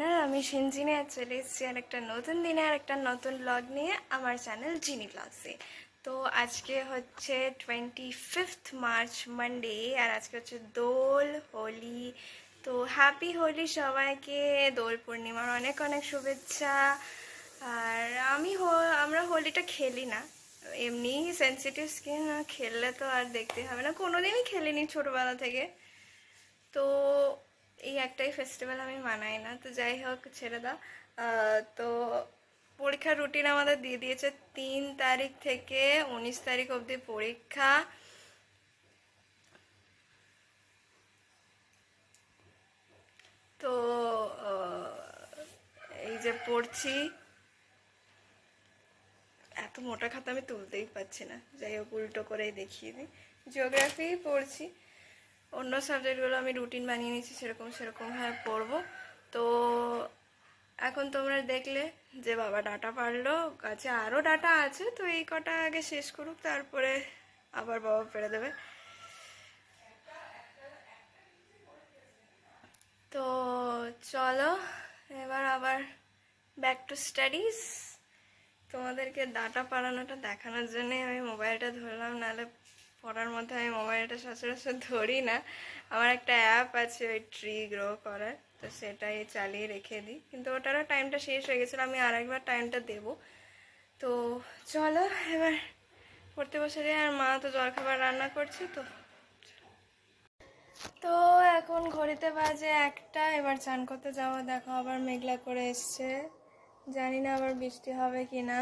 Channel. আমি সিনজিনি আর চলে এসেছি আর একটা নতুন দিনে আর একটা নতুন ব্লগ নিয়ে আমার চ্যানেল জিনি ব্লগসে। তো আজকে হচ্ছে 25 মার্চ মানডে আর আজকে হচ্ছে দোল হোলি। তো হ্যাপি হোলি সবাইকে, দোল পূর্ণিমার অনেক অনেক শুভেচ্ছা। আর আমরা হোলিটা খেলি না, এমনি সেন্সিটিভ স্কিন, খেললে তো আর দেখতে হবে না, কোনোদিনই খেলিনি ছোটবেলা থেকে। তো এই একটাই ফেস্টিভ্যাল আমি মানাই না, তো যাই হোক ছেড়ে দাও। তো পরীক্ষার রুটিন আমাদের দিয়ে দিয়েছে 3 তারিখ থেকে 19 তারিখ অবধি পরীক্ষা। তো এই যে পড়ছি, এত মোটা খাতা আমি তুলতেই পারছি না, যাই হোক উল্টো করেই দেখিয়ে দিই। জিওগ্রাফি পড়ছি, অন্য সাবজেক্টগুলো আমি রুটিন বানিয়ে নিয়েছি, সেরকমভাবে পড়বো। তো এখন তোমরা দেখলে যে বাবা ডাটা পারলো, কাছে আরও ডাটা আছে, তো এই কটা আগে শেষ করুক, তারপরে আবার বাবা পেরে দেবে। তো চলো এবার আবার ব্যাক টু স্টাডিজ। তোমাদেরকে ডাটা পারানোটা দেখানোর জন্যে আমি মোবাইলটা ধরলাম, নাহলে পড়ার মধ্যে আমি মোবাইলটা সচরাচর ধরি না। আমার একটা অ্যাপ আছে ওই ট্রি গ্রো করার, তো সেটাই চালিয়ে রেখে দিই, কিন্তু ওটারও টাইমটা শেষ হয়ে গেছিলো, আমি আরেকবার টাইমটা দেব। তো চলো এবার পড়তে বসে যাই, আর মা তো জলখাবার রান্না করছে। তো এখন ঘড়িতে বাজে 1টা, এবার চান করতে যাবো। দেখো আবার মেঘলা করে এসছে, জানি না আবার বৃষ্টি হবে কি না।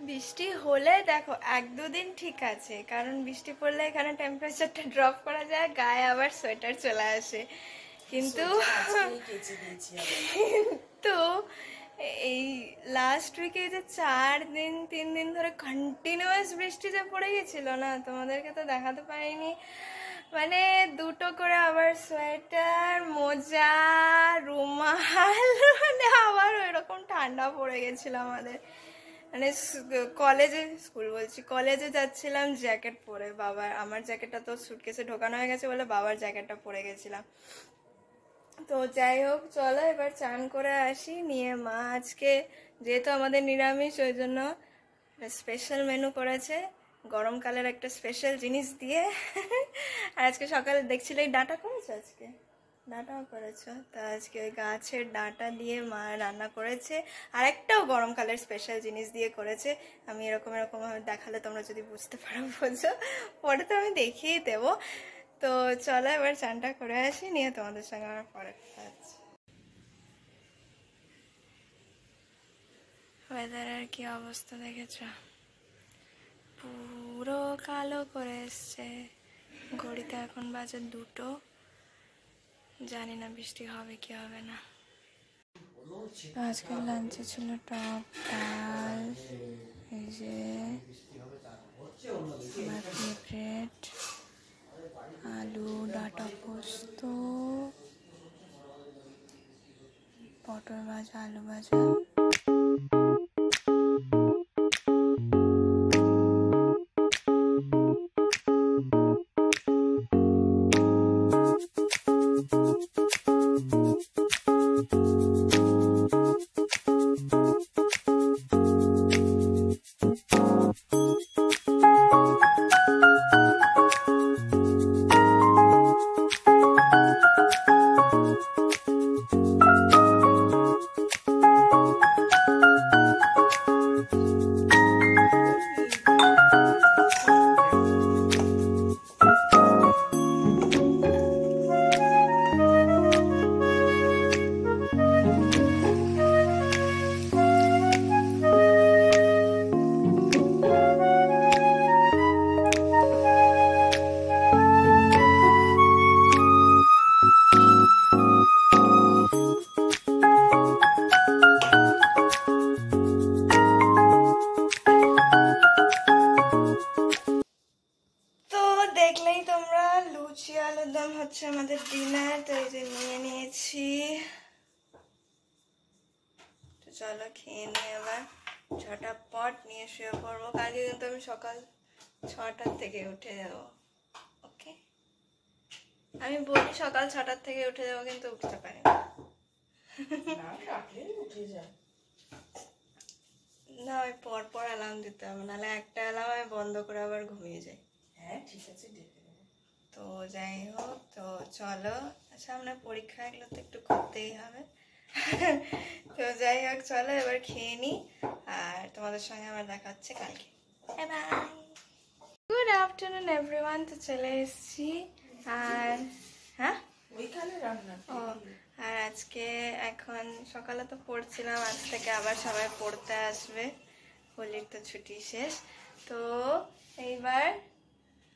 বৃষ্টি হলে দেখো 1-2 দিন ঠিক আছে, কারণ বৃষ্টি পড়লে এখানে টেম্পারেচারটা ড্রপ করা যায়, গায়ে আবার সোয়েটার চলে আসে। কিন্তু কিন্তু এই লাস্ট উইকে যে 3 দিন ধরে কন্টিনিউয়াস বৃষ্টি যে পড়ে গেছিল না, তোমাদেরকে তো দেখাতে পারিনি। মানে 2টো করে আবার সোয়েটার, মোজা, রুমাল, মানে আবার ওইরকম ঠান্ডা পড়ে গেছিল আমাদের। মানে কলেজে যাচ্ছিলাম জ্যাকেট পরে, আমার জ্যাকেটটা তো সুটকেসে ঢোকানো হয়ে গেছে বলে বাবার জ্যাকেটটা পরে গেছিলাম। তো যাই হোক চলো এবার চান করে আসি, নিয়ে মা আজকে যেহেতু আমাদের নিরামিষ ওই জন্য স্পেশাল মেনু করেছে, গরমকালের একটা স্পেশাল জিনিস দিয়ে। আর আজকে সকালে দেখছিলে ডাঁটা করেছো, আজকে ডাঁটাও করেছো, তো আজকে ওই গাছের ডাঁটা দিয়ে মা রান্না করেছে, আর একটাও গরমকালের স্পেশাল জিনিস দিয়ে করেছে। আমি এরকমভাবে দেখালে তোমরা যদি বুঝতে পারো বোঝো, পরে তো আমি দেখিয়েই দেবো। তো চলো এবার চানটা করে আসি, নিয়ে তোমাদের সঙ্গে আমার পরে কথা হচ্ছে। ওয়েদারের কি অবস্থা দেখেছ, পুরো কালো করে এসছে। ঘড়িতে এখন বাজে 2টো, জানি না বৃষ্টি হবে কি হবে না। আজকের লাঞ্চে ছিল টক ডাল, এই যে আমার ফেভারিট আলু ডাঁটা পোস্ত, পটল ভাজা, আলু ভাজা। দেখলেই তোমরা, লুচি আলুর দম হচ্ছে আমাদের ডিনার, তো এই যে নিয়ে নিয়েছি। তো চলো খেয়ে নিয়ে এবার ঝটাপট নিয়ে শুয়ে পড়বো, কালকে কিন্তু আমি সকাল 6টার থেকে উঠে যাবো। ওকে, আমি বলি সকাল 6টার থেকে উঠে যাবো, কিন্তু উঠতে পারি না। ওই পরপর অ্যালার্ম দিতে হবে, নাহলে একটা অ্যালার্ম আমি বন্ধ করে আবার ঘুমিয়ে যাই। হ্যাঁ ঠিক আছে। তো যাই হোক, তো চলো, সামনে পরীক্ষা, এগুলো তো একটু করতেই হবে। তো যাই হোক, চলো এবার খেয়ে নিই, আর তোমাদের সঙ্গে আমার দেখা হচ্ছে কালকে। Bye bye. Good afternoon everyone. তো চলে এসেছি, আর হ্যাঁ ওইখানে রান্না। ও, আর আজকে এখন সকালে তো পড়ছিলাম, আজ থেকে আবার সবাই পড়তে আসবে, হোলির তো ছুটি শেষ। তো এইবার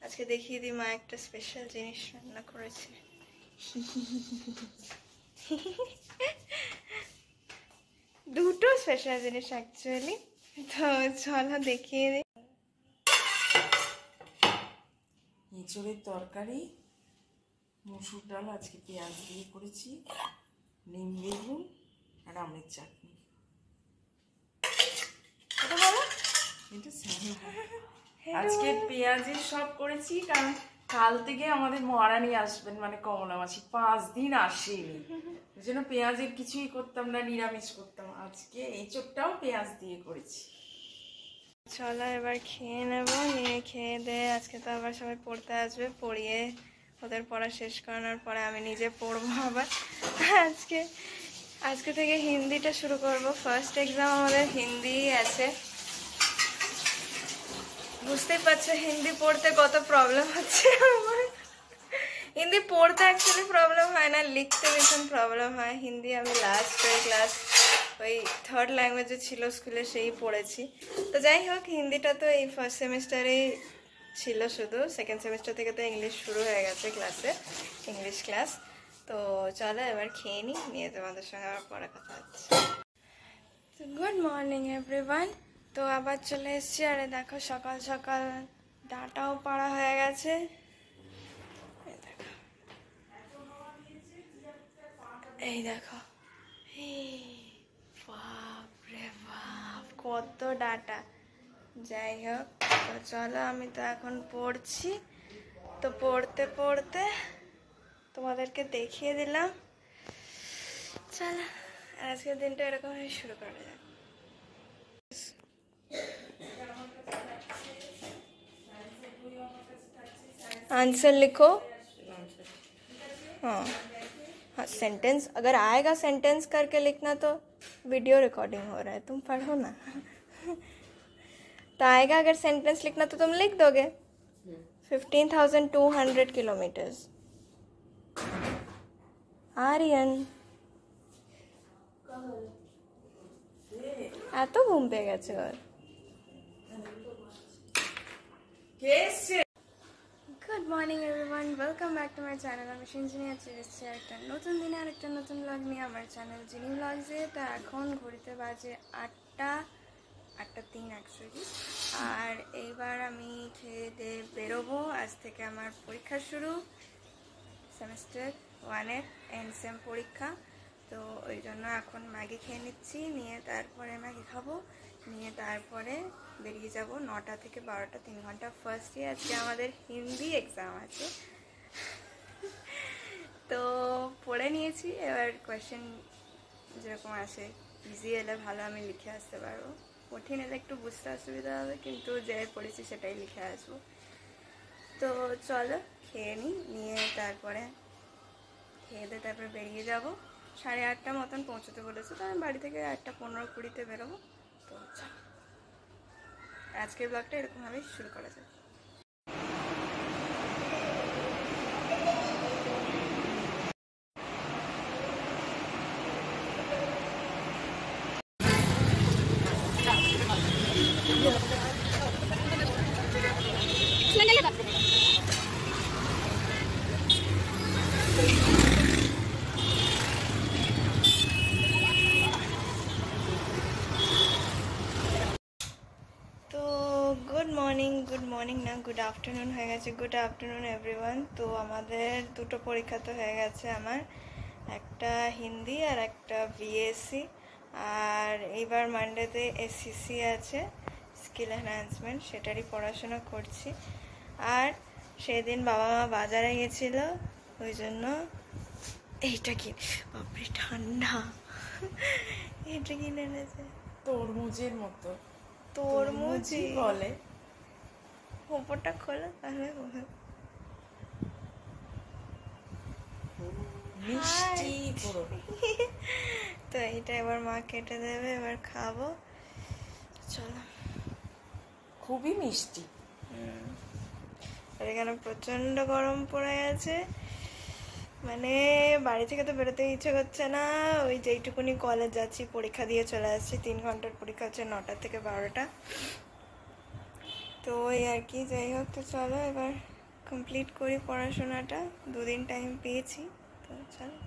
আজকে দেখিয়ে দিই, মা একটা স্পেশাল জিনিস রান্না করেছে। দুটো স্পেশাল জিনিস অ্যাকচুয়ালি। তো চলো দেখিয়ে দিই। এঁচড়ের তরকারি, মসুর ডাল আজকে পেঁয়াজ দিয়ে করেছি, নিম বেগুন আর আমের চাটনি। আজকে পেঁয়াজের সব করেছি, কারণ কাল থেকে আমাদের মহারানী আসবেন, মানে কমলা মাসি 5 দিন আসেনি, ওই জন্য পেঁয়াজের কিছুই করতাম না, নিরামিষ করতাম। আজকে এঁচড়টাও পেঁয়াজ দিয়ে করেছি। চলো এবার খেয়ে নেবো, নিয়ে খেয়ে দিয়ে আজকে তো আবার সবাই পড়তে আসবে, পড়িয়ে ওদের পড়া শেষ করানোর পরে আমি নিজে পড়বো আবার। আজকে থেকে হিন্দিটা শুরু করব। ফার্স্ট এক্সাম আমাদের হিন্দি আছে। বুঝতেই পারছো হিন্দি পড়তে কত প্রবলেম হচ্ছে আমার। হিন্দি পড়তে অ্যাকচুয়ালি প্রবলেম হয় না, লিখতে ভীষণ প্রবলেম হয়। হিন্দি আমি লাস্ট ক্লাস ওই 3rd ল্যাঙ্গুয়েজে ছিল স্কুলে, সেই পড়েছি। তো যাই হোক, হিন্দিটা তো এই ফার্স্ট সেমিস্টারেই ছিল শুধু, সেকেন্ড সেমিস্টার থেকে তো ইংলিশ শুরু হয়ে গেছে ক্লাসে, ইংলিশ ক্লাস। তো চলো এবার খেয়ে নিয়ে তোমাদের সঙ্গে আবার পরে কথা হচ্ছে। তো গুড মর্নিং এভরিওয়ান। তো আবার চলে এসেছি, আরে দেখো সকাল সকাল ডাটাও পাড়া হয়ে গেছে। এই দেখো, বাপ রে বাপ, কত ডাটা। যাই হোক, তো চলো, আমি তো এখন পড়ছি, তো পড়তে পড়তে তোমাদেরকে দেখিয়ে দিলাম। চলো আজকের দিনটা এরকমভাবে শুরু করা যাক। आंसर लिखो। हाँ हाँ, सेंटेंस अगर आएगा सेंटेंस करके लिखना, तो वीडियो रिकॉर्डिंग हो रहा है, तुम पढ़ो ना। तो आएगा अगर सेंटेंस लिखना तो तुम लिख दोगे। 15,200 किलोमीटर्स। आर्यन এত ঘুম পেয়ে গেছে ওর। Good morning everyone, welcome back to my channel. আমি সিঞ্জিনি চলে এসেছি একটা নতুন দিনে আর একটা নতুন ব্লগ নিয়ে আমার চ্যানেল জিনি ব্লগসে। তো এখন ঘড়িতে বাজে 8টা 3 অ্যাকচুয়ালি। আর এইবার আমি খেয়ে দিয়ে বেরোবো। আজ থেকে আমার পরীক্ষা শুরু, সেমিস্টার 1-এর এন্ড সেম পরীক্ষা। তো ওই জন্য এখন ম্যাগি খেয়ে নিচ্ছি, নিয়ে তারপরে ম্যাগি খাবো, নিয়ে তারপরে বেরিয়ে যাব 9টা থেকে 12টা, 3 ঘন্টা। ফার্স্টে আজকে আমাদের হিন্দি এক্সাম আছে। তো পড়ে নিয়েছি, এবার কোয়েশ্চেন যেরকম আসে, ইজি এলে ভালো আমি লিখে আসতে পারবো, কঠিন এলে একটু বুঝতে অসুবিধা হবে, কিন্তু যে পড়েছি সেটাই লিখে আসবো। তো চলো খেয়ে নিয়ে তারপরে খেয়ে দিয়ে তারপরে বেরিয়ে যাব। 8:30 মতন পৌঁছতে বলেছে, তো আমি বাড়ি থেকে 8:15-20 বেরোবো। তো আজকের ব্লগটা এরকমভাবেই শুরু করা যায়। গুড মর্নিং না, গুড আফটারনুন হয়ে গেছে। Good afternoon everyone. তো আমাদের দুটো পরীক্ষা তো হয়ে গেছে, আমার একটা হিন্দি আর একটা বিএসসি। আর এইবার মানডেতে এসসিসি আছে, স্কিল এনহ্যান্সমেন্ট, সেটারই পড়াশোনা করছি। আর সেদিন বাবা মা বাজারে গেছিলো, ওই জন্য এইটা কি, বাপরে ঠান্ডা, এটা কিনে এনেছে। তরমুজের মতো। তরমুজই বলে। ওপরটা খোলো তাহলে হবে। মিষ্টি পুরো। তো এইটা এবার মা কেটে দেবে, এবার খাবো। চলো। খুবই মিষ্টি। আর এখানে প্রচন্ড গরম পড়ে গেছে, মানে বাড়ি থেকে তো বেরোতে ইচ্ছে করছে না। ওই যেইটুকুনি কলেজ যাচ্ছি, পরীক্ষা দিয়ে চলে আসছি, 3 ঘন্টার পরীক্ষা হচ্ছে 9টা থেকে 12টা। তো ওই আর কি, যাই হোক। তো চলো এবার কমপ্লিট করি পড়াশোনাটা, 2 দিন টাইম পেয়েছি, তো চলো।